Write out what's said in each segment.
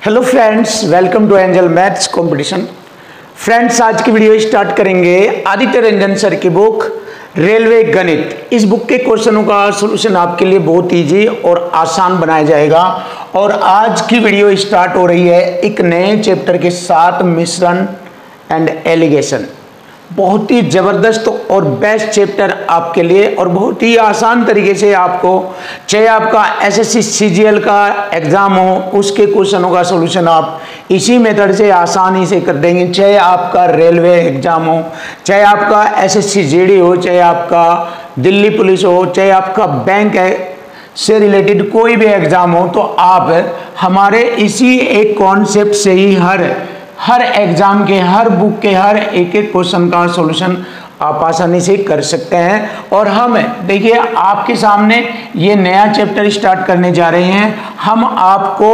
Hello friends, welcome to angel maths competition. Friends, आज की video start करेंगे Aditya Ranjan sir की बुक रेलवे गणित। इस बुक के क्वेश्चनों का सॉल्यूशन आपके लिए बहुत इजी और आसान बनाया जाएगा। और आज की वीडियो स्टार्ट हो रही है एक नए चैप्टर के साथ, मिश्रण एंड एलिगेशन। बहुत ही ज़बरदस्त और बेस्ट चैप्टर आपके लिए और बहुत ही आसान तरीके से आपको, चाहे आपका एसएससी सीजीएल का एग्ज़ाम हो उसके क्वेश्चनों का सॉल्यूशन आप इसी मेथड से आसानी से कर देंगे। चाहे आपका रेलवे एग्ज़ाम हो, चाहे आपका एसएससी जीडी हो, चाहे आपका दिल्ली पुलिस हो, चाहे आपका बैंक से रिलेटेड कोई भी एग्ज़ाम हो, तो आप हमारे इसी एक कॉन्सेप्ट से ही हर एग्जाम के, हर बुक के हर एक क्वेश्चन का सॉल्यूशन आप आसानी से कर सकते हैं। और हम देखिए आपके सामने ये नया चैप्टर स्टार्ट करने जा रहे हैं। हम आपको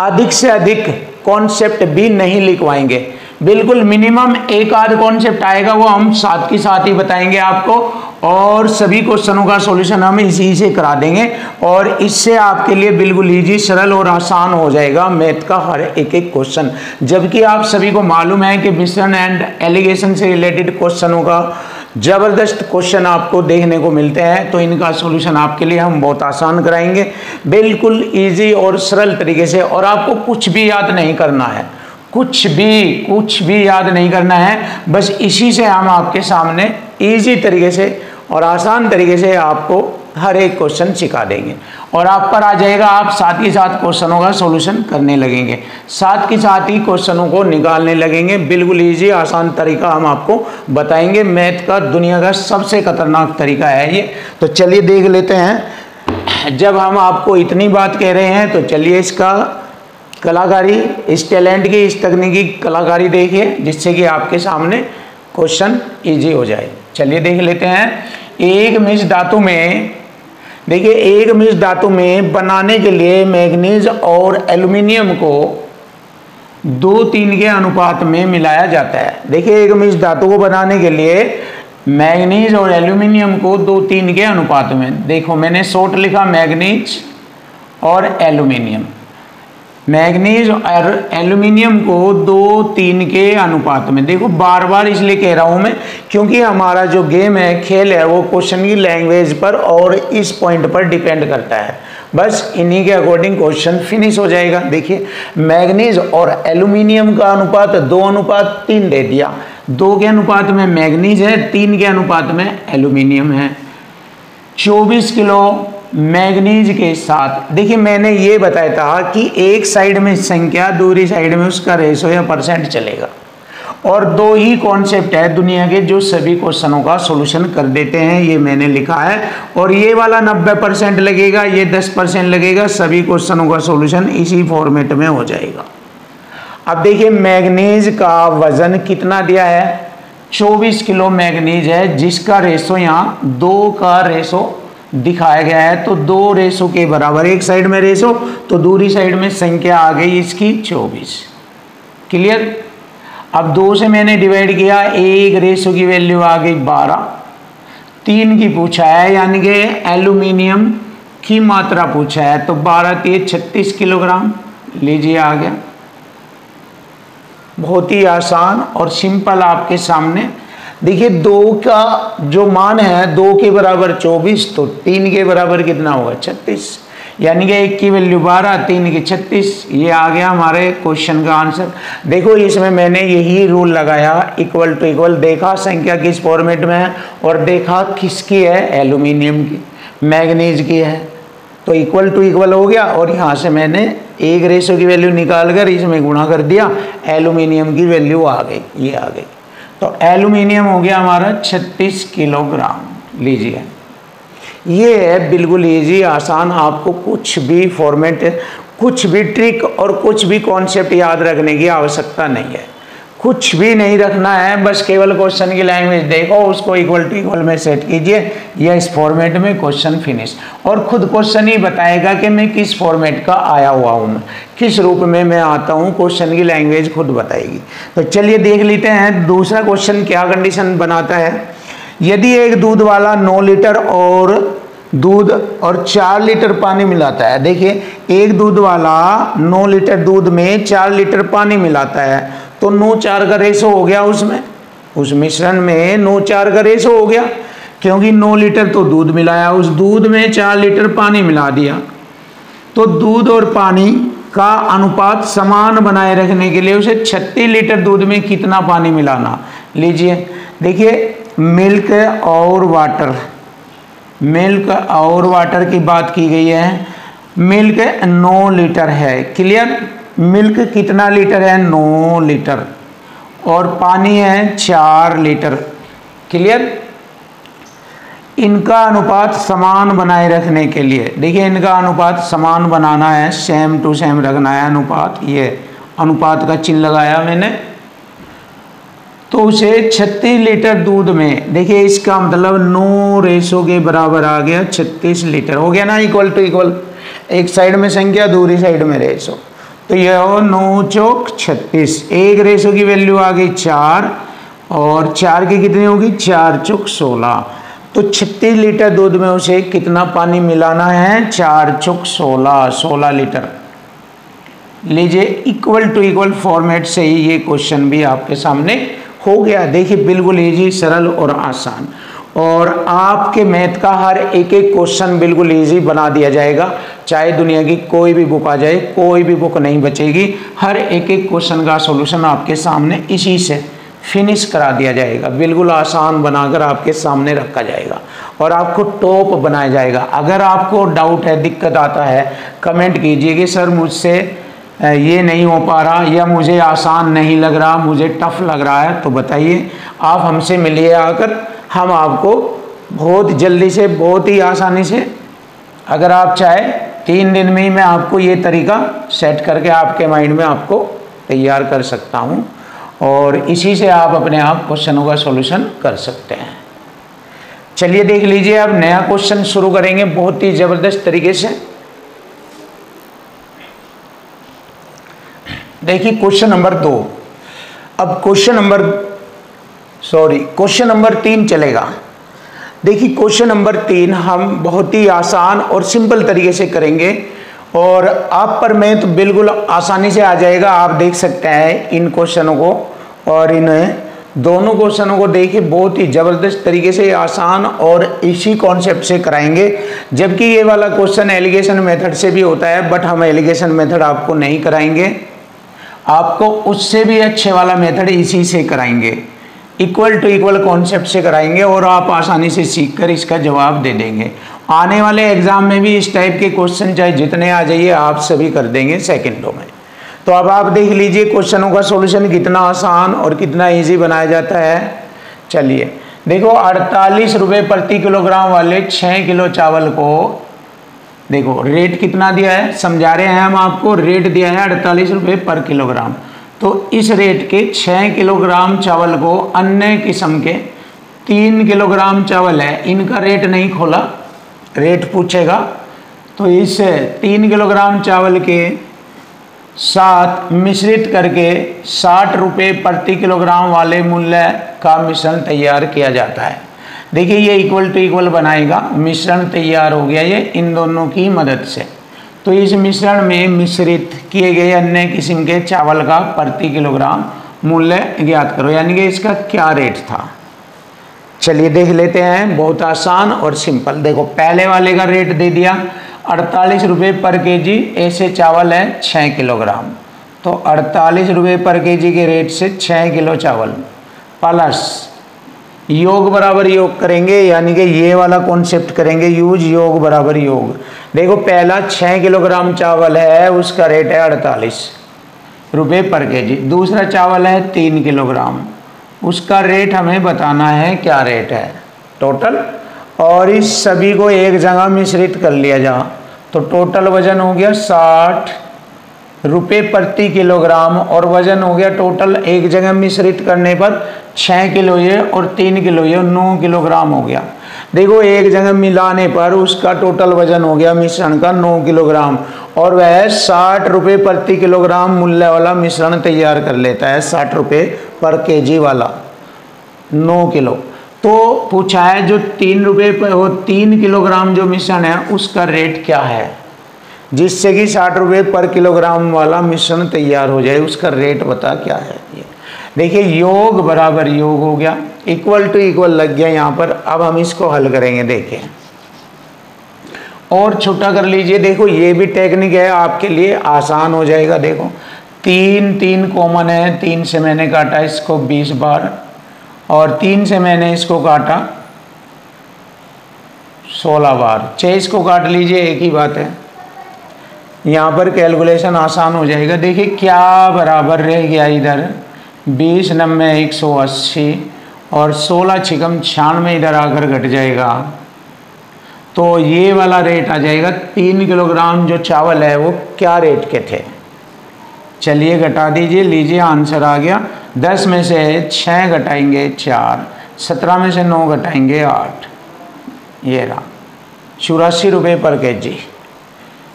अधिक से अधिक कॉन्सेप्ट भी नहीं लिखवाएंगे, बिल्कुल मिनिमम एक आध कॉन्सेप्ट आएगा, वो हम साथ के साथ ही बताएंगे आपको। और सभी क्वेश्चनों का सॉल्यूशन हम इसी से करा देंगे और इससे आपके लिए बिल्कुल इजी, सरल और आसान हो जाएगा मैथ का हर एक क्वेश्चन। जबकि आप सभी को मालूम है कि मिश्रण एंड एलिगेशन से रिलेटेड क्वेश्चनों का ज़बरदस्त क्वेश्चन आपको देखने को मिलते हैं, तो इनका सॉल्यूशन आपके लिए हम बहुत आसान कराएंगे, बिल्कुल ईजी और सरल तरीके से। और आपको कुछ भी याद नहीं करना है, कुछ भी याद नहीं करना है, बस इसी से हम आपके सामने इजी तरीके से और आसान तरीके से आपको हर एक क्वेश्चन सिखा देंगे। और आप पर आ जाएगा, आप साथ ही साथ क्वेश्चनों का सॉल्यूशन करने लगेंगे, साथ के साथ ही क्वेश्चनों को निकालने लगेंगे। बिल्कुल इजी आसान तरीका हम आपको बताएंगे। मैथ का दुनिया का सबसे खतरनाक तरीका है ये। तो चलिए देख लेते हैं। जब हम आपको इतनी बात कह रहे हैं तो चलिए इसका कलाकारी, इस टैलेंट की, इस तकनीकी कलाकारी देखिए, जिससे कि आपके सामने क्वेश्चन इजी हो जाए। चलिए देख लेते हैं। एक मिश्र धातु में, देखिए एक मिश्र धातु में बनाने के लिए मैग्नीज और एल्युमिनियम को 2:3 के अनुपात में मिलाया जाता है। देखिए एक मिश्र धातु को बनाने के लिए मैग्नीज और एल्युमिनियम को 2:3 के अनुपात में, देखो मैंने शॉर्ट लिखा मैग्नीज और एल्युमिनियम, मैग्नीज और एल्युमिनियम को 2:3 के अनुपात में। देखो बार बार इसलिए कह रहा हूं मैं क्योंकि हमारा जो गेम है, खेल है, वो क्वेश्चन की लैंग्वेज पर और इस पॉइंट पर डिपेंड करता है। बस इन्हीं के अकॉर्डिंग क्वेश्चन फिनिश हो जाएगा। देखिए मैग्नीज और एल्युमिनियम का अनुपात 2:3 दे दिया। 2 के अनुपात में मैग्नीज है, 3 के अनुपात में एल्युमिनियम है। 24 किलो मैग्नीज के साथ, देखिए मैंने ये बताया था कि एक साइड में संख्या, दूसरी साइड में उसका रेशो या परसेंट चलेगा। और 2 ही कॉन्सेप्ट है दुनिया के जो सभी क्वेश्चनों का सॉल्यूशन कर देते हैं, ये मैंने लिखा है। और ये वाला 90% लगेगा, ये 10% लगेगा, सभी क्वेश्चनों का सॉल्यूशन इसी फॉर्मेट में हो जाएगा। अब देखिए मैग्नीज का वजन कितना दिया है, 24 किलो मैग्नीज है, जिसका रेशो यहाँ 2 का रेशो दिखाया गया है। तो 2 रेशो के बराबर, एक साइड में रेशो तो दूसरी साइड में संख्या आ गई इसकी 24। क्लियर। अब 2 से मैंने डिवाइड किया, एक रेशो की वैल्यू आ गई 12। 3 की पूछा है, यानी कि एल्युमिनियम की मात्रा पूछा है, तो 12×3 36 किलोग्राम। लीजिए आ गया। बहुत ही आसान और सिंपल आपके सामने। देखिए 2 का जो मान है, 2 के बराबर 24, तो 3 के बराबर कितना होगा 36, यानी कि 1 की वैल्यू 12, 3 की 36। ये आ गया हमारे क्वेश्चन का आंसर। देखो इसमें मैंने यही रूल लगाया, इक्वल टू इक्वल, देखा संख्या किस फॉर्मेट में है और देखा किसकी है, एल्युमिनियम की, मैग्नीज की है, तो इक्वल टू इक्वल हो गया। और यहाँ से मैंने एक रेशो की वैल्यू निकाल कर इसमें गुणा कर दिया, एल्युमिनियम की वैल्यू आ गई, ये आ गई। तो एल्युमिनियम हो गया हमारा 36 किलोग्राम। लीजिए ये है बिल्कुल इजी आसान। आपको कुछ भी फॉर्मेट, कुछ भी ट्रिक और कुछ भी कॉन्सेप्ट याद रखने की आवश्यकता नहीं है, कुछ भी नहीं रखना है, बस केवल क्वेश्चन की लैंग्वेज देखो, उसको इक्वल टू इक्वल में सेट कीजिए, या इस फॉर्मेट में क्वेश्चन फिनिश। और खुद क्वेश्चन ही बताएगा कि मैं किस फॉर्मेट का आया हुआ हूँ, मैं किस रूप में मैं आता हूँ, क्वेश्चन की लैंग्वेज खुद बताएगी। तो चलिए देख लेते हैं दूसरा क्वेश्चन क्या कंडीशन बनाता है। यदि एक दूध वाला 9 लीटर और दूध और 4 लीटर पानी मिलाता है। देखिए एक दूध वाला 9 लीटर दूध में 4 लीटर पानी मिलाता है, तो 9:4 का रेशो हो गया उसमें, उस मिश्रण में 9:4 का रेशो हो गया, क्योंकि 9 लीटर तो दूध मिलाया, उस दूध में 4 लीटर पानी मिला दिया। तो दूध और पानी का अनुपात समान बनाए रखने के लिए उसे 36 लीटर दूध में कितना पानी मिलाना। लीजिए देखिए मिल्क और वाटर की बात की गई है। मिल्क 9 लीटर है, क्लियर। मिल्क कितना लीटर है? 9 लीटर। और पानी है 4 लीटर, क्लियर। इनका अनुपात समान बनाए रखने के लिए, देखिए इनका अनुपात समान बनाना है, सेम टू सेम रखना है अनुपात। ये अनुपात का चिन्ह लगाया मैंने। तो उसे 36 लीटर दूध में, देखिए इसका मतलब 9 रेशो के बराबर आ गया, 36 लीटर हो गया ना, इक्वल टू इक्वल। एक साइड में संख्या, दूसरी साइड में रेशो, तो यह हो 9 चौक 36। एक रेशो की वैल्यू आ गई 4, और 4 की कितनी होगी? 4 चौक 16। तो 36 लीटर दूध में उसे कितना पानी मिलाना है? 4 चौक 16 लीटर। लीजिए इक्वल टू इक्वल फॉर्मेट से ही ये क्वेश्चन भी आपके सामने हो गया। देखिए बिल्कुल इजी, सरल और आसान। और आपके मैथ का हर एक क्वेश्चन बिल्कुल इजी बना दिया जाएगा, चाहे दुनिया की कोई भी बुक आ जाए, कोई भी बुक नहीं बचेगी। हर एक क्वेश्चन का सॉल्यूशन आपके सामने इसी से फिनिश करा दिया जाएगा, बिल्कुल आसान बनाकर आपके सामने रखा जाएगा और आपको टॉप बनाया जाएगा। अगर आपको डाउट है, दिक्कत आता है, कमेंट कीजिए कि सर मुझसे ये नहीं हो पा रहा, या मुझे आसान नहीं लग रहा, मुझे टफ लग रहा है, तो बताइए। आप हमसे मिलिए आकर, हम आपको बहुत जल्दी से, बहुत ही आसानी से, अगर आप चाहे 3 दिन में ही मैं आपको ये तरीका सेट करके आपके माइंड में आपको तैयार कर सकता हूँ, और इसी से आप अपने आप क्वेश्चनों का सॉल्यूशन कर सकते हैं। चलिए देख लीजिए, अब नया क्वेश्चन शुरू करेंगे बहुत ही ज़बरदस्त तरीके से। देखिए क्वेश्चन नंबर 2, अब क्वेश्चन नंबर 3 चलेगा। देखिए क्वेश्चन नंबर 3 हम बहुत ही आसान और सिंपल तरीके से करेंगे, और आप पर मैं तो बिल्कुल आसानी से आ जाएगा। आप देख सकते हैं इन क्वेश्चनों को, और इन दोनों क्वेश्चनों को देखिए बहुत ही ज़बरदस्त तरीके से आसान और इसी कॉन्सेप्ट से कराएंगे। जबकि ये वाला क्वेश्चन एलिगेशन मेथड से भी होता है, बट हम एलिगेशन मेथड आपको नहीं कराएंगे, आपको उससे भी अच्छे वाला मेथड इसी से कराएंगे, इक्वल टू इक्वल कॉन्सेप्ट से कराएंगे, और आप आसानी से सीखकर इसका जवाब दे देंगे। आने वाले एग्जाम में भी इस टाइप के क्वेश्चन चाहे जितने आ जाइए, आप सभी कर देंगे सेकंडों में। तो अब आप देख लीजिए क्वेश्चनों का सॉल्यूशन कितना आसान और कितना इजी बनाया जाता है। चलिए देखो, 48 रुपये प्रति किलोग्राम वाले 6 किलो चावल को, देखो रेट कितना दिया है, समझा रहे हैं हम आपको, रेट दिया है 48 रुपये पर किलोग्राम। तो इस रेट के 6 किलोग्राम चावल को अन्य किस्म के 3 किलोग्राम चावल है, इनका रेट नहीं खोला, रेट पूछेगा। तो इस 3 किलोग्राम चावल के साथ मिश्रित करके 60 रुपये प्रति किलोग्राम वाले मूल्य का मिश्रण तैयार किया जाता है। देखिए ये इक्वल टू इक्वल बनाएगा, मिश्रण तैयार हो गया ये इन दोनों की मदद से। तो इस मिश्रण में मिश्रित किए गए अन्य किस्म के चावल का प्रति किलोग्राम मूल्य ज्ञात करो, यानी कि इसका क्या रेट था। चलिए देख लेते हैं, बहुत आसान और सिंपल। देखो पहले वाले का रेट दे दिया 48 रुपये पर केजी, ऐसे चावल है 6 किलोग्राम, तो 48 रुपये पर केजी के रेट से 6 किलो चावल प्लस योग बराबर योग करेंगे, यानी कि ये वाला कॉन्सेप्ट करेंगे यूज, योग बराबर योग। देखो पहला 6 किलोग्राम चावल है, उसका रेट है 48 रुपये पर केजी। दूसरा चावल है 3 किलोग्राम, उसका रेट हमें बताना है क्या रेट है टोटल, और इस सभी को एक जगह मिश्रित कर लिया जा, तो टोटल वजन हो गया 60 रुपये प्रति किलोग्राम, और वजन हो गया टोटल एक जगह मिश्रित करने पर 6 किलो ये और 3 किलो ये 9 किलोग्राम हो गया। देखो एक जगह मिलाने पर उसका टोटल वजन हो गया मिश्रण का 9 किलोग्राम, और वह 60 रुपये प्रति किलोग्राम मूल्य वाला मिश्रण तैयार कर लेता है, 60 रुपये पर केजी वाला 9 किलो। तो पूछा है जो 3 रुपये पर वो 3 किलोग्राम जो मिश्रण है उसका रेट क्या है, जिससे कि 60 रुपये पर किलोग्राम वाला मिश्रण तैयार हो जाए, उसका रेट बता क्या है। ये देखिए योग बराबर योग हो गया, इक्वल टू इक्वल लग गया यहाँ पर। अब हम इसको हल करेंगे, देखिए और छोटा कर लीजिए। देखो ये भी टेक्निक है आपके लिए, आसान हो जाएगा। देखो 3 कॉमन है, 3 से मैंने काटा इसको 20 बार और 3 से मैंने इसको काटा 16 बार। 6 को काट लीजिए, एक ही बात है। यहाँ पर कैलकुलेशन आसान हो जाएगा। देखिए क्या बराबर रह गया इधर 20 90 180 और 16 छिकम 96 इधर आकर घट जाएगा, तो ये वाला रेट आ जाएगा। 3 किलोग्राम जो चावल है वो क्या रेट के थे, चलिए घटा दीजिए, लीजिए आंसर आ गया। 10 में से 6 घटाएंगे 4, 17 में से 9 घटाएंगे 8, ये रहा 84 रुपये पर केजी।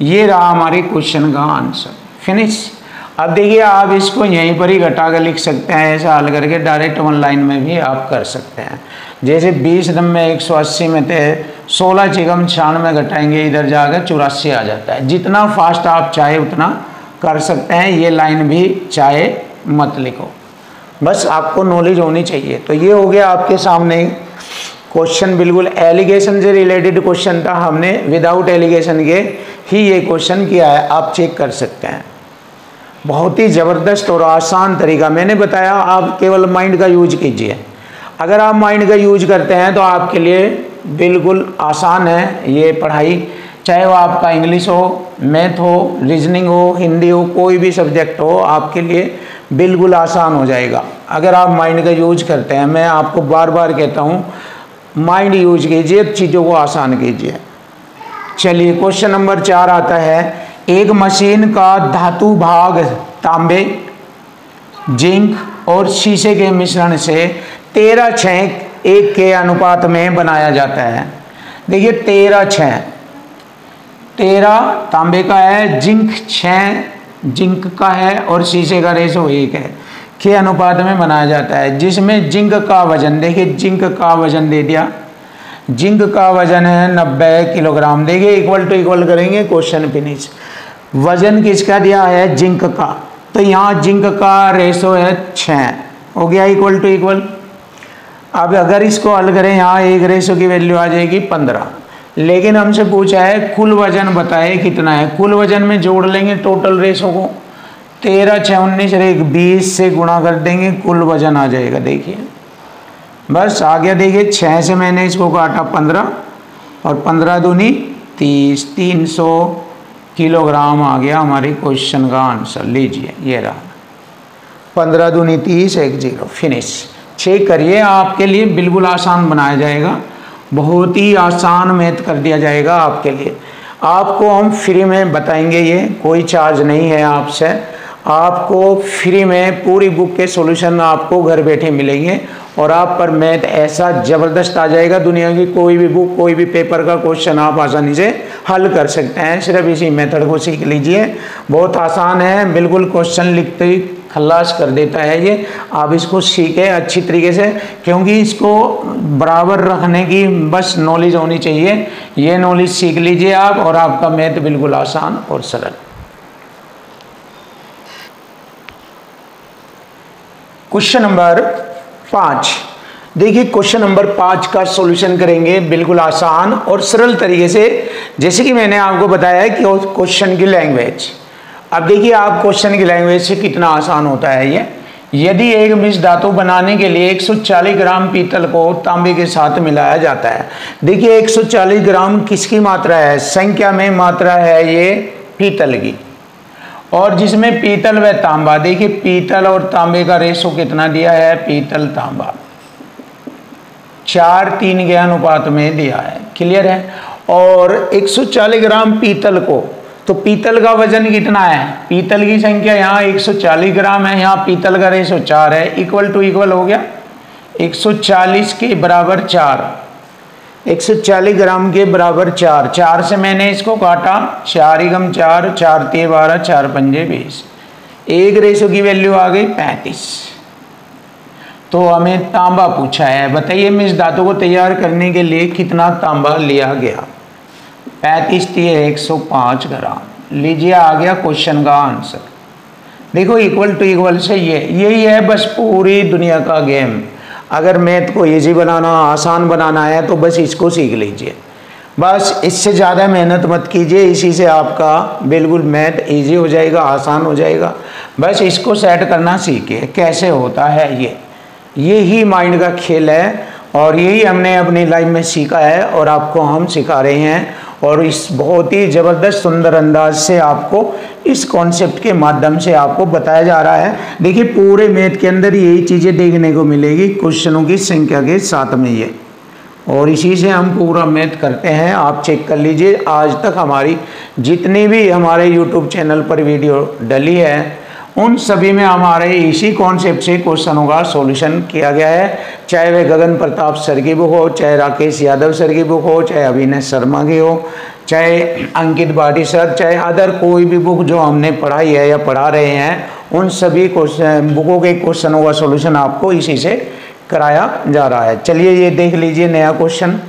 ये रहा हमारे क्वेश्चन का आंसर। फिनिश। अब देखिए आप इसको यहीं पर ही घटा कर लिख सकते हैं, ऐसा हल करके डायरेक्ट ऑनलाइन में भी आप कर सकते हैं। जैसे 20 90 180 में थे, 16 छिकम 96 घटाएंगे इधर जाकर 84 आ जाता है। जितना फास्ट आप चाहे उतना कर सकते हैं, ये लाइन भी चाहे मत लिखो, बस आपको नॉलेज होनी चाहिए। तो ये हो गया आपके सामने क्वेश्चन, बिल्कुल एलिगेशन से रिलेटेड क्वेश्चन था, हमने विदाउट एलिगेशन के ही ये क्वेश्चन किया है, आप चेक कर सकते हैं। बहुत ही ज़बरदस्त और आसान तरीका मैंने बताया, आप केवल माइंड का यूज कीजिए। अगर आप माइंड का यूज करते हैं तो आपके लिए बिल्कुल आसान है ये पढ़ाई, चाहे वो आपका इंग्लिश हो, मैथ हो, रीजनिंग हो, हिंदी हो, कोई भी सब्जेक्ट हो, आपके लिए बिल्कुल आसान हो जाएगा अगर आप माइंड का यूज करते हैं। मैं आपको बार बार कहता हूँ माइंड यूज कीजिए, चीज़ों को आसान कीजिए। चलिए क्वेश्चन नंबर 4 आता है, एक मशीन का धातु भाग तांबे, जिंक और शीशे के मिश्रण से 13:1 के अनुपात में बनाया जाता है। देखिए 13:6, 13 तांबे का है, जिंक 6 जिंक का है और शीशे का रेशो 1 है के अनुपात में बनाया जाता है, जिसमें जिंक का वजन, देखिए जिंक का वजन दे दिया, जिंक का वजन है 90 किलोग्राम। देखिए इक्वल टू इक्वल करेंगे, क्वेश्चन फिनिश। वजन किसका दिया है, जिंक का, तो यहाँ जिंक का रेशो है 6, हो गया इक्वल टू इक्वल। अब अगर इसको हल करें, यहाँ एक रेशो की वैल्यू आ जाएगी 15, लेकिन हमसे पूछा है कुल वजन बताए कितना है। कुल वजन में जोड़ लेंगे टोटल रेशो को, 13 6 19 1 20 से गुणा कर देंगे, कुल वजन आ जाएगा। देखिए बस आ गया। देखिए 6 से मैंने इसको काटा 15 और 15 दूनी 30, 300 किलोग्राम आ गया हमारे क्वेश्चन का आंसर। लीजिए ये रहा 15 दूनी 30 1 0, फिनिश। चेक करिए, आपके लिए बिल्कुल आसान बनाया जाएगा, बहुत ही आसान मैथ कर दिया जाएगा आपके लिए। आपको हम फ्री में बताएंगे, ये कोई चार्ज नहीं है आपसे, आपको फ्री में पूरी बुक के सॉल्यूशन आपको घर बैठे मिलेंगे और आप पर मैथ ऐसा ज़बरदस्त आ जाएगा, दुनिया की कोई भी बुक कोई भी पेपर का क्वेश्चन आप आसानी से हल कर सकते हैं। सिर्फ इसी मेथड को सीख लीजिए, बहुत आसान है, बिल्कुल क्वेश्चन लिखते ही खल्लास कर देता है ये। आप इसको सीखें अच्छी तरीके से, क्योंकि इसको बराबर रखने की बस नॉलेज होनी चाहिए। ये नॉलेज सीख लीजिए आप और आपका मैथ बिल्कुल आसान और सरल। क्वेश्चन नंबर 5, देखिए क्वेश्चन नंबर 5 का सॉल्यूशन करेंगे बिल्कुल आसान और सरल तरीके से, जैसे कि मैंने आपको बताया कि क्वेश्चन की लैंग्वेज। अब देखिए आप क्वेश्चन की लैंग्वेज से कितना आसान होता है ये। यदि एक मिश्र धातु बनाने के लिए 140 ग्राम पीतल को तांबे के साथ मिलाया जाता है। देखिए 140 ग्राम किसकी मात्रा है, संख्या में मात्रा है ये पीतल की, और जिसमें पीतल व तांबा, देखिए पीतल और तांबे का रेशो कितना दिया है, पीतल तांबा 4:3 के अनुपात में दिया है, क्लियर है। और 140 ग्राम पीतल को, तो पीतल का वजन कितना है, पीतल की संख्या यहाँ 140 ग्राम है, यहाँ पीतल का रेशो 4 है, इक्वल टू इक्वल हो गया 140 के बराबर 4, 140 ग्राम के बराबर 4, 4 से मैंने इसको काटा, 4 × 4 4 × 12 4 × 5 20, एक रेशो की वैल्यू आ गई 35। तो हमें तांबा पूछा है। बताइए मिस धातु को तैयार करने के लिए कितना तांबा लिया गया। 35 105 ग्राम। लीजिए आ गया क्वेश्चन का आंसर। देखो इक्वल टू इक्वल से यही है बस पूरी दुनिया का गेम। अगर मैथ को इजी बनाना, आसान बनाना है तो बस इसको सीख लीजिए। बस इससे ज़्यादा मेहनत मत कीजिए, इसी से आपका बिल्कुल मैथ इजी हो जाएगा, आसान हो जाएगा। बस इसको सेट करना सीखिए कैसे होता है ये ही माइंड का खेल है और यही हमने अपनी लाइफ में सीखा है और आपको हम सिखा रहे हैं। और इस बहुत ही ज़बरदस्त सुंदर अंदाज से आपको इस कॉन्सेप्ट के माध्यम से आपको बताया जा रहा है। देखिए पूरे मैथ के अंदर यही चीज़ें देखने को मिलेगी क्वेश्चनों की संख्या के साथ में ये, और इसी से हम पूरा मैथ करते हैं। आप चेक कर लीजिए आज तक हमारी जितनी भी हमारे यूट्यूब चैनल पर वीडियो डली है उन सभी में हमारे इसी कॉन्सेप्ट से क्वेश्चनों का सॉल्यूशन किया गया है। चाहे वे गगन प्रताप सर की बुक हो, चाहे राकेश यादव सर की बुक हो, चाहे अभिनय शर्मा की हो, चाहे अंकित भाटी सर, चाहे अदर कोई भी बुक जो हमने पढ़ाई है या पढ़ा रहे हैं, उन सभी बुकों के क्वेश्चनों का सॉल्यूशन आपको इसी से कराया जा रहा है। चलिए ये देख लीजिए नया क्वेश्चन।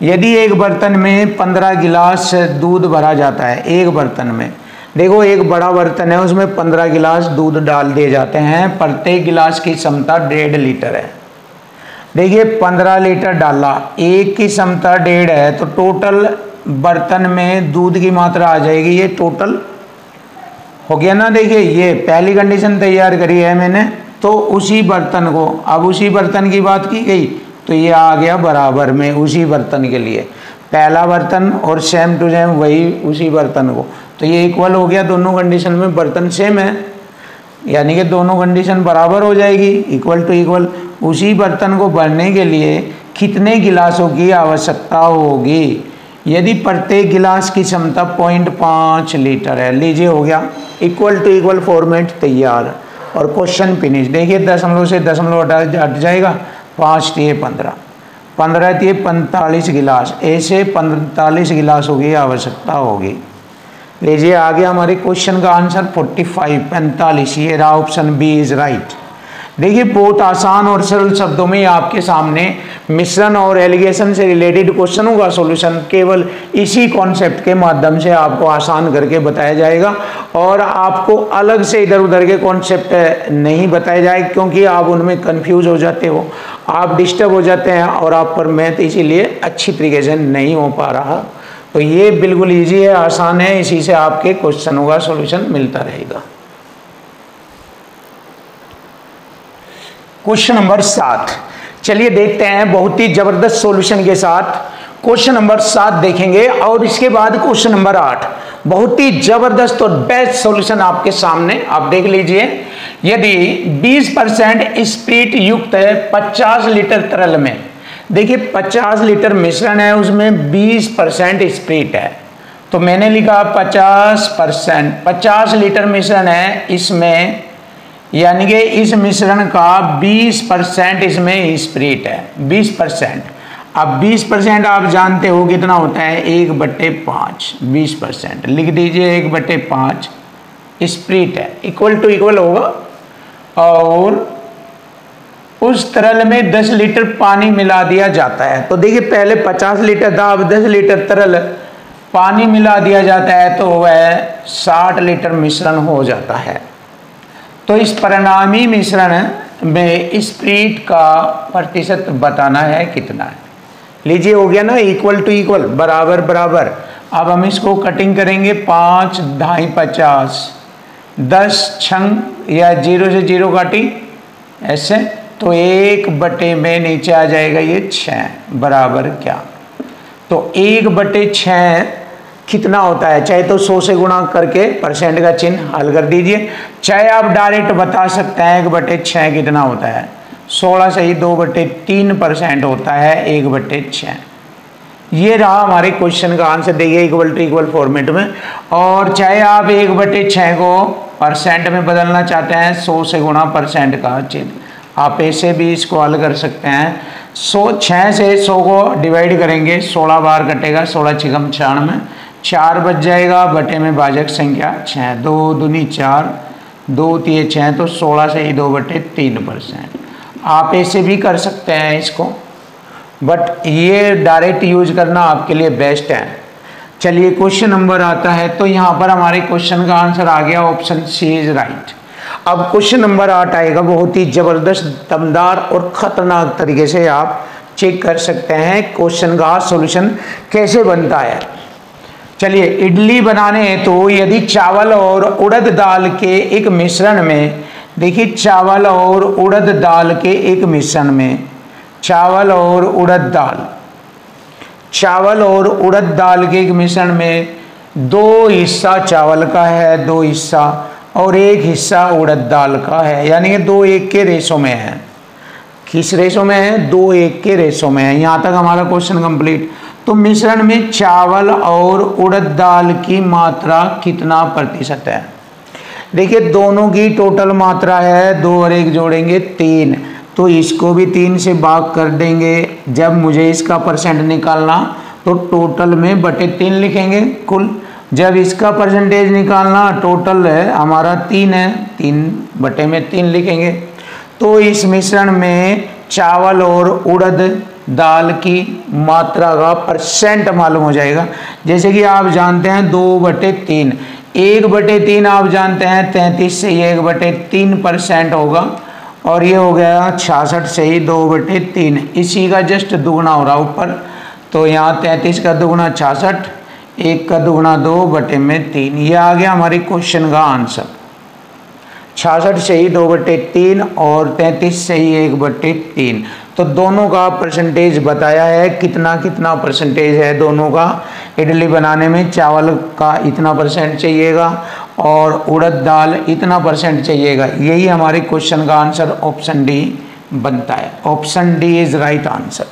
यदि एक बर्तन में 15 गिलास दूध भरा जाता है, एक बर्तन में, देखो एक बड़ा बर्तन है उसमें 15 गिलास दूध डाल दिए जाते हैं, प्रत्येक गिलास की क्षमता 1.5 लीटर है। देखिए 15 लीटर डाला, एक की क्षमता 1.5 है तो टोटल बर्तन में दूध की मात्रा आ जाएगी, ये टोटल हो गया ना। देखिए ये पहली कंडीशन तैयार करी है मैंने, तो उसी बर्तन को, अब उसी बर्तन की बात की गई तो ये आ गया बराबर में उसी बर्तन के लिए, पहला बर्तन और सेम टू सेम वही उसी बर्तन को, तो ये इक्वल हो गया। दोनों कंडीशन में बर्तन सेम है यानी कि दोनों कंडीशन बराबर हो जाएगी, इक्वल टू इक्वल। उसी बर्तन को भरने के लिए कितने गिलासों की आवश्यकता होगी। यदि प्रत्येक गिलास की क्षमता 0.5 लीटर है, लीजिए हो गया इक्वल टू इक्वल फॉर्मेट तैयार और क्वेश्चन फिनिश। देखिए दशमलव से दशमलव हट जाएगा, 5 × 15, 15 × 45 गिलास, ऐसे 45 गिलासों की आवश्यकता होगी। लीजिए आगे हमारे क्वेश्चन का आंसर 45, ये रहा ऑप्शन बी इज राइट। देखिए बहुत आसान और सरल शब्दों में आपके सामने मिश्रण और एलिगेशन से रिलेटेड क्वेश्चनों का सॉल्यूशन केवल इसी कॉन्सेप्ट के माध्यम से आपको आसान करके बताया जाएगा और आपको अलग से इधर उधर के कॉन्सेप्ट नहीं बताए जाए क्योंकि आप उनमें कंफ्यूज हो जाते हो, आप डिस्टर्ब हो जाते हैं और आप पर मैथ इसीलिए अच्छी तरीके से नहीं हो पा रहा। तो ये बिल्कुल ईजी है, आसान है, इसी से आपके क्वेश्चनों का सॉल्यूशन मिलता रहेगा। क्वेश्चन नंबर 7, चलिए देखते हैं बहुत ही जबरदस्त सॉल्यूशन के साथ। क्वेश्चन नंबर 7 देखेंगे और इसके बाद क्वेश्चन नंबर 8, बहुत ही जबरदस्त और बेस्ट सॉल्यूशन आपके सामने, आप देख लीजिए। यदि 20% स्प्रिट युक्त 50 लीटर तरल में, देखिए 50 लीटर मिश्रण है उसमें 20% स्प्रिट है, तो मैंने लिखा 50%, 50 लीटर मिश्रण है इसमें, यानी कि इस मिश्रण का 20% इसमें स्प्रिट है, 20%। अब 20% आप जानते हो कितना होता है, 1/5, 20% लिख दीजिए, 1/5 स्प्रिट है, इक्वल टू इक्वल होगा। और उस तरल में 10 लीटर पानी मिला दिया जाता है, तो देखिए पहले 50 लीटर था, अब 10 लीटर तरल पानी मिला दिया जाता है तो वह 60 लीटर मिश्रण हो जाता है। तो इस परिणामी मिश्रण में स्प्रिट का प्रतिशत बताना है कितना है। लीजिए हो गया ना, इक्वल टू इक्वल, बराबर बराबर। अब हम इसको कटिंग करेंगे, 5 ढाई 50, 10 छंग या 0 से 0 काटी ऐसे, तो 1 में नीचे आ जाएगा ये 6 बराबर क्या, तो 1/6 कितना होता है, चाहे तो 100 से गुणा करके परसेंट का चिन्ह हल कर दीजिए, चाहे आप डायरेक्ट बता सकते हैं 1/6 कितना होता है, 16 से ही 2/3% होता है 1/6। ये रहा हमारे क्वेश्चन का आंसर, देखिए इक्वल टू इक्वल फॉर्मेट में। और चाहे आप 1/6 को परसेंट में बदलना चाहते हैं, 100 से गुणा परसेंट का चिन्ह, आप ऐसे भी इसको हल कर सकते हैं। 6 से 100 को डिवाइड करेंगे, 16 बार कटेगा, 16 छिकम 96, 4 बच जाएगा, बटे में भाजक संख्या 6, 2 दूनी 4, 2 3 6, तो 16 से ही 2/3%। आप ऐसे भी कर सकते हैं इसको, बट ये डायरेक्ट यूज करना आपके लिए बेस्ट है। चलिए क्वेश्चन नंबर आता है, तो यहाँ पर हमारे क्वेश्चन का आंसर आ गया, ऑप्शन सी इज राइट। अब क्वेश्चन नंबर 8 आएगा, बहुत ही जबरदस्त, दमदार और खतरनाक तरीके से आप चेक कर सकते हैं क्वेश्चन का सॉल्यूशन कैसे बनता है। चलिए, इडली बनाने तो यदि चावल और उड़द दाल के एक मिश्रण में, देखिए चावल और उड़द दाल के एक मिश्रण में, चावल और उड़द दाल के एक मिश्रण में 2 हिस्सा चावल का है, 2 हिस्सा, और 1 हिस्सा उड़द दाल का है, यानी कि 2:1 के रेशो में है। किस रेशो में है? 2:1 के रेशो में है। यहाँ तक हमारा क्वेश्चन कंप्लीट। तो मिश्रण में चावल और उड़द दाल की मात्रा कितना प्रतिशत है? देखिए दोनों की टोटल मात्रा है 2 और 1 जोड़ेंगे 3, तो इसको भी 3 से भाग कर देंगे। जब मुझे इसका परसेंट निकालना तो टोटल में बटे 3 लिखेंगे कुल। जब इसका परसेंटेज निकालना, टोटल है हमारा 3 है, 3/3 लिखेंगे। तो इस मिश्रण में चावल और उड़द दाल की मात्रा का परसेंट मालूम हो जाएगा। जैसे कि आप जानते हैं 2/3, 1/3 आप जानते हैं 33 से 1/3% होगा, और ये हो गया 66 से ही 2/3, इसी का जस्ट दुगुना हो रहा ऊपर। तो यहाँ 33 का दुगुना 66, 1 का दुगुना 2/3, ये आ गया हमारी क्वेश्चन का आंसर। 66 से ही 2/3 और 33 से ही 1/3। तो दोनों का परसेंटेज बताया है, कितना कितना परसेंटेज है दोनों का। इडली बनाने में चावल का इतना परसेंट चाहिएगा और उड़द दाल इतना परसेंट चाहिएगा। यही हमारे क्वेश्चन का आंसर ऑप्शन डी बनता है। Option D is right answer.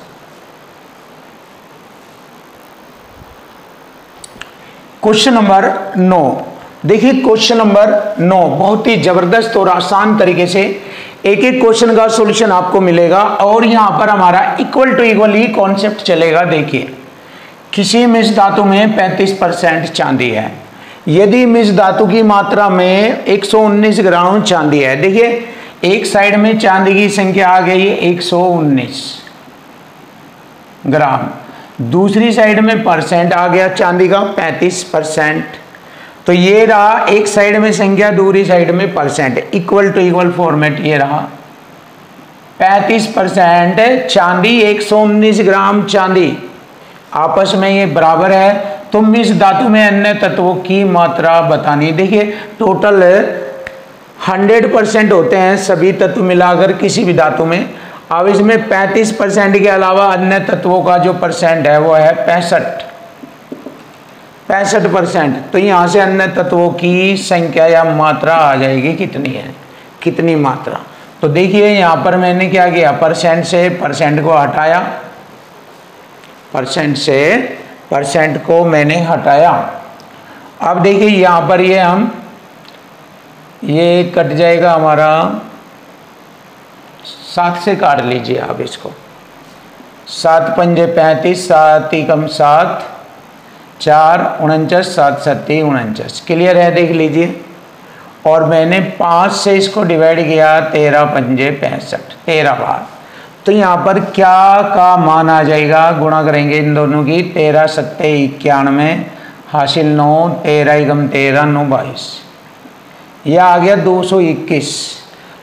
Question number 9, देखिए क्वेश्चन नंबर 9 बहुत ही जबरदस्त और आसान तरीके से एक एक क्वेश्चन का सॉल्यूशन आपको मिलेगा, और यहां पर हमारा इक्वल टू इक्वल ही कॉन्सेप्ट चलेगा। देखिए, किसी मिश्र धातु में 35% चांदी है। यदि मिश्र धातु की मात्रा में 119 ग्राम चांदी है, देखिए एक साइड में चांदी की संख्या आ गई 119 ग्राम, दूसरी साइड में परसेंट आ गया चांदी का 35%। तो ये रहा एक साइड में संख्या, दूसरी साइड में percent, equal to equal format ये रहा। 35% चांदी, 119 ग्राम चांदी, आपस में ये बराबर है। तो मिश्र धातु में अन्य तत्वों की मात्रा बतानी। देखिए टोटल 100% होते हैं सभी तत्व मिलाकर किसी भी धातु में। अब इसमें 35% के अलावा अन्य तत्वों का जो परसेंट है वो है 65%। तो यहाँ से अन्य तत्वों की संख्या या मात्रा आ जाएगी, कितनी है, कितनी मात्रा। तो देखिए यहाँ पर मैंने क्या किया, परसेंट से परसेंट को हटाया, परसेंट से परसेंट को मैंने हटाया। अब देखिए यहाँ पर ये कट जाएगा हमारा, 7 से काट लीजिए आप इसको, 7 पंजे 35, 7 एकम 7, 4 49, 7 7 49, क्लियर है, देख लीजिए। और मैंने 5 से इसको डिवाइड किया, 13 पंजे 65, 13 बार। तो यहाँ पर क्या का मान आ जाएगा, गुणा करेंगे इन दोनों की, 13 7 91 हासिल 9, 13 एकम 13 9 22, यह आ गया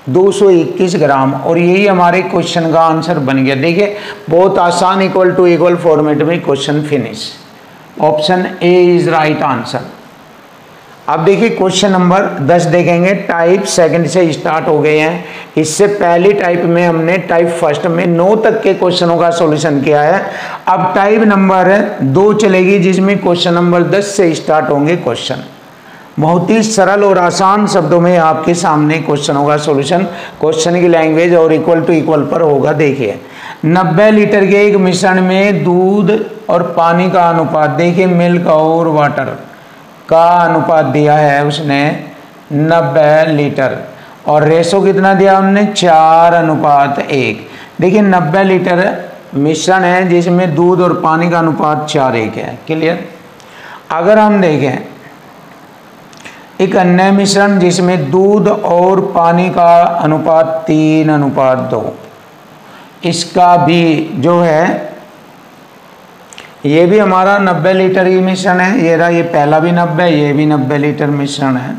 221 ग्राम। और यही हमारे क्वेश्चन का आंसर बन गया। देखिए बहुत आसान, इक्वल टू इक्वल फॉर्मेट में question finish. Option A is right answer. अब देखिए क्वेश्चन नंबर 10 देखेंगे। टाइप सेकंड से स्टार्ट हो गए हैं। इससे पहली टाइप में हमने टाइप फर्स्ट में 9 तक के क्वेश्चनों का सॉल्यूशन किया है। अब टाइप नंबर 2 चलेगी, जिसमें क्वेश्चन नंबर 10 से स्टार्ट होंगे क्वेश्चन। बहुत ही सरल और आसान शब्दों में आपके सामने क्वेश्चनों का सॉल्यूशन क्वेश्चन की लैंग्वेज और इक्वल टू इक्वल पर होगा। देखिए 90 लीटर के एक मिश्रण में दूध और पानी का अनुपात, देखिए मिल्क और वाटर का अनुपात दिया है उसने 90 लीटर, और रेशो कितना दिया हमने, 4:1। देखिए 90 लीटर मिश्रण है जिसमें दूध और पानी का अनुपात 4:1 है, क्लियर। अगर हम देखें एक अन्य मिश्रण जिसमें दूध और पानी का अनुपात 3:2, इसका भी जो है ये भी हमारा 90 लीटर ही मिश्रण है। ये रहा, ये पहला भी 90, ये भी 90 लीटर मिश्रण है।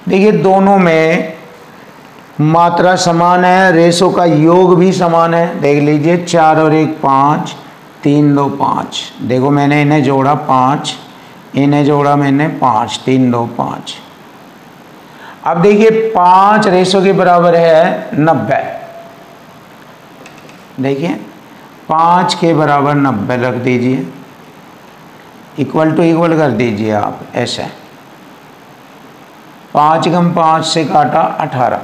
देखिए दोनों में मात्रा समान है, रेशो का योग भी समान है। देख लीजिए 4 और 1 5, 3 2 5। देखो मैंने इन्हें जोड़ा 5, इन्हें जोड़ा मैंने 5, 3 2 5। अब देखिए 5 रेशो के बराबर है 90। देखिए 5 के बराबर 90 रख दीजिए, इक्वल टू इक्वल कर दीजिए आप ऐसे। 5 गम 5 से काटा 18,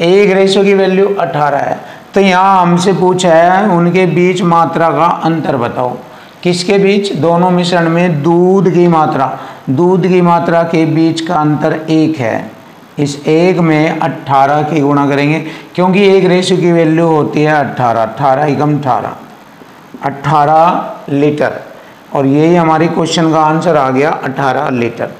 1 रेशो की वैल्यू 18 है। तो यहाँ हमसे पूछा है उनके बीच मात्रा का अंतर बताओ। किसके बीच? दोनों मिश्रण में दूध की मात्रा, दूध की मात्रा के बीच का अंतर 1 है। इस 1 में 18 की गुणा करेंगे, क्योंकि 1 रेशो की वैल्यू होती है 18, 18 एकम 18, 18 लीटर। और यही हमारी क्वेश्चन का आंसर आ गया 18 लीटर।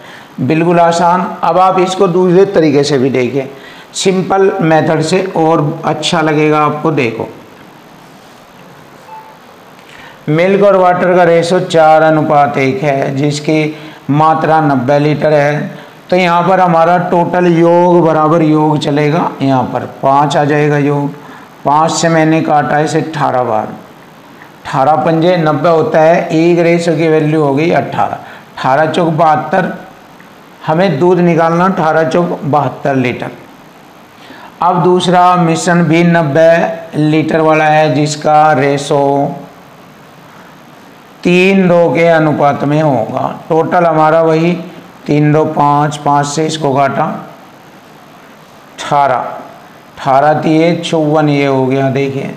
बिल्कुल आसान। अब आप इसको दूसरे तरीके से भी देखिए, सिंपल मेथड से, और अच्छा लगेगा आपको। देखो मिल्क और वाटर का रेशो 4:1 है, जिसकी मात्रा 90 लीटर है। तो यहाँ पर हमारा टोटल योग बराबर योग चलेगा, यहाँ पर 5 आ जाएगा योग। 5 से मैंने काटा इसे 18 बार, 18 पंजे 90 होता है। 1 रेशो की वैल्यू हो गई 18, 18 चौक 72। हमें दूध निकालना 18 चौक 72 लीटर। अब दूसरा मिश्रण भी 90 लीटर वाला है, जिसका रेशो 3:2 के अनुपात में होगा। टोटल हमारा वही 3 2 5, 5 से इसको काटा 18, 18 3 54, ये हो गया। देखिए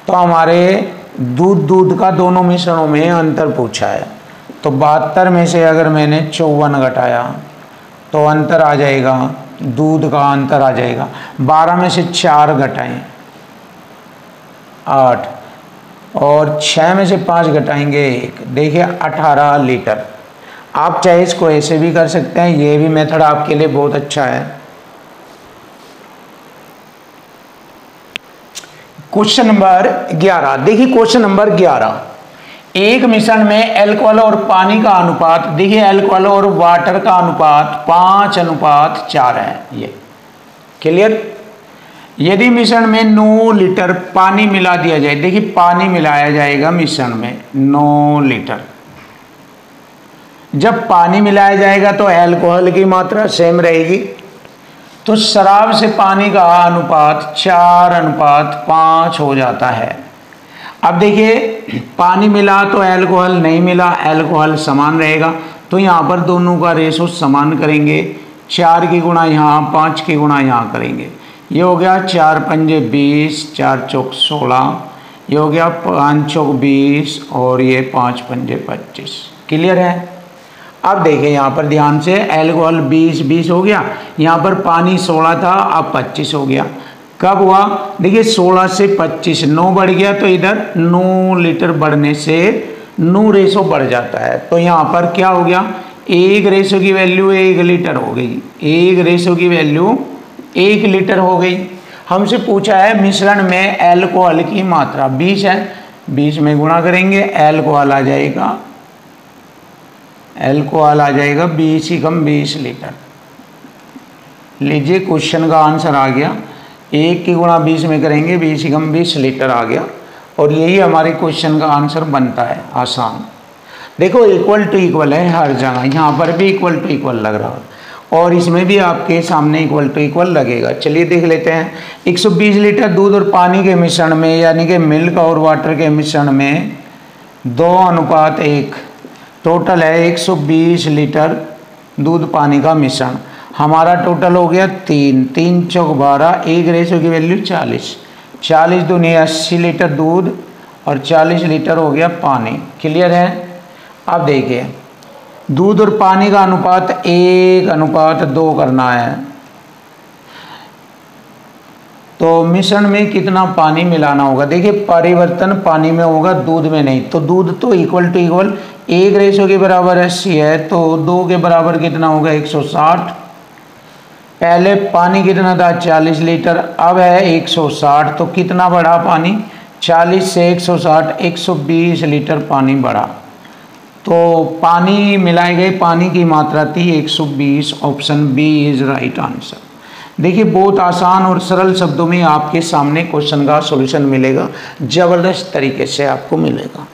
तो हमारे दूध का दोनों मिश्रणों में अंतर पूछा है। तो 72 में से अगर मैंने 54 घटाया तो अंतर आ जाएगा, दूध का अंतर आ जाएगा। 12 में से 4 घटाएं 8, और 6 में से 5 घटाएंगे 1। देखिए 18 लीटर। आप चाहे इसको ऐसे भी कर सकते हैं, ये भी मेथड आपके लिए बहुत अच्छा है। Question number 11। देखिए क्वेश्चन नंबर 11, एक मिश्रण में अल्कोहल और पानी का अनुपात, देखिए अल्कोहल और वाटर का अनुपात 5:4 है। ये क्लियर। यदि मिश्रण में 9 लीटर पानी मिला दिया जाए, देखिए पानी मिलाया जाएगा मिश्रण में 9 लीटर। जब पानी मिलाया जाएगा तो अल्कोहल की मात्रा सेम रहेगी, तो शराब से पानी का अनुपात 4:5 हो जाता है। अब देखिए पानी मिला तो अल्कोहल नहीं मिला, अल्कोहल समान रहेगा। तो यहाँ पर दोनों का रेशो समान करेंगे, 4 की गुणा यहाँ, 5 की गुणा यहाँ करेंगे। ये हो गया 4 पंजे 20, 4 चौक 16, ये हो गया 5 चौक 20, और ये 5 पंजे 25। क्लियर है। अब देखिए यहाँ पर ध्यान से, अल्कोहल 20 हो गया, यहाँ पर पानी 16 था, अब 25 हो गया। कब हुआ? देखिए 16 से 25 9 बढ़ गया, तो इधर 9 लीटर बढ़ने से 9 रेशो बढ़ जाता है। तो यहाँ पर क्या हो गया? 1 रेशो की वैल्यू 1 लीटर हो गई, 1 रेशो की वैल्यू 1 लीटर हो गई। हमसे पूछा है मिश्रण में अल्कोहल की मात्रा 20 है, 20 में गुणा करेंगे, अल्कोहल आ जाएगा 20 एकम 20 लीटर। लीजिए क्वेश्चन का आंसर आ गया, 1 की गुणा 20 में करेंगे, 20 एकम 20 लीटर आ गया। और यही हमारे क्वेश्चन का आंसर बनता है। आसान। देखो इक्वल टू इक्वल है हर जगह, यहाँ पर भी इक्वल टू इक्वल लग रहा है, और इसमें भी आपके सामने इक्वल टू इक्वल लगेगा। चलिए देख लेते हैं। 120 लीटर दूध और पानी के मिश्रण में, यानी कि मिल्क और वाटर के मिश्रण में 2:1 टोटल है 120 लीटर दूध पानी का मिश्रण। हमारा टोटल हो गया 3 चौक 12, 1 रेशो की वैल्यू 40, 40 दूनी 80 लीटर दूध और 40 लीटर हो गया पानी। क्लियर है। अब देखिए दूध और पानी का अनुपात 1:2 करना है, तो मिश्रण में कितना पानी मिलाना होगा? देखिए परिवर्तन पानी में होगा, दूध में नहीं। तो दूध तो इक्वल टू इक्वल 1 रेशो के बराबर 80 है, तो 2 के बराबर कितना होगा? 160। पहले पानी कितना था 40 लीटर, अब है 160, तो कितना बढ़ा पानी, 40 से 160 120 लीटर पानी बढ़ा। तो पानी मिलाए गए पानी की मात्रा थी 120, option B is right answer. देखिए बहुत आसान और सरल शब्दों में आपके सामने क्वेश्चन का सॉल्यूशन मिलेगा, ज़बरदस्त तरीके से आपको मिलेगा।